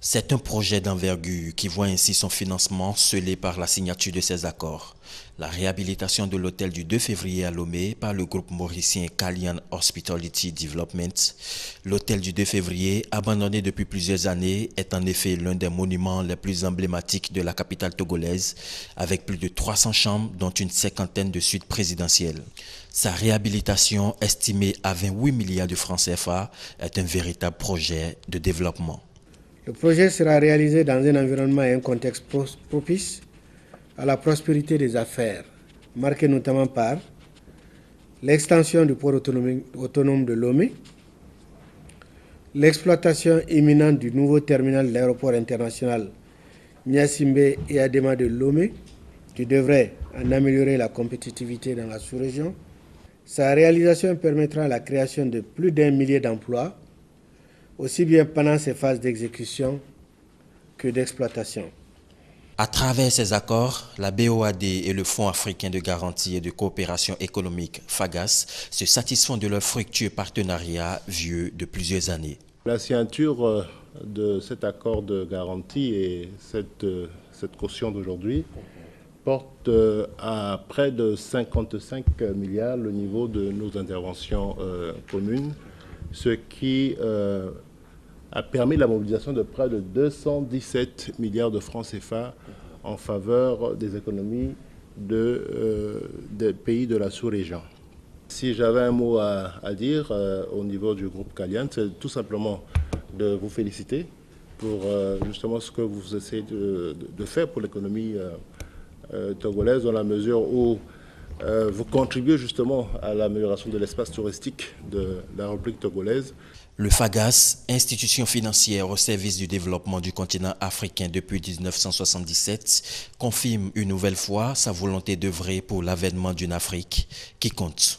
C'est un projet d'envergure qui voit ainsi son financement scellé par la signature de ces accords. La réhabilitation de l'hôtel du 2 février à Lomé par le groupe mauricien Kalian Hospitality Development. L'hôtel du 2 février, abandonné depuis plusieurs années, est en effet l'un des monuments les plus emblématiques de la capitale togolaise, avec plus de 300 chambres, dont une cinquantaine de suites présidentielles. Sa réhabilitation, estimée à 28 milliards de francs CFA, est un véritable projet de développement. Le projet sera réalisé dans un environnement et un contexte propice à la prospérité des affaires, marqué notamment par l'extension du port autonome de Lomé, l'exploitation imminente du nouveau terminal de l'aéroport international Gnassingbé et Adema de Lomé, qui devrait en améliorer la compétitivité dans la sous-région. Sa réalisation permettra la création de plus d'1 millier d'emplois, aussi bien pendant ces phases d'exécution que d'exploitation. À travers ces accords, la BOAD et le Fonds africain de garantie et de coopération économique, FAGAS, se satisfont de leur fructueux partenariat vieux de plusieurs années. La signature de cet accord de garantie et cette caution d'aujourd'hui porte à près de 55 milliards le niveau de nos interventions communes, ce qui a permis la mobilisation de près de 217 milliards de francs CFA en faveur des économies des pays de la sous-région. Si j'avais un mot à dire au niveau du groupe Kalian, c'est tout simplement de vous féliciter pour justement ce que vous essayez de faire pour l'économie togolaise, dans la mesure où vous contribuez justement à l'amélioration de l'espace touristique de la République togolaise. Le FAGAS, institution financière au service du développement du continent africain depuis 1977, confirme une nouvelle fois sa volonté d'œuvrer pour l'avènement d'une Afrique qui compte.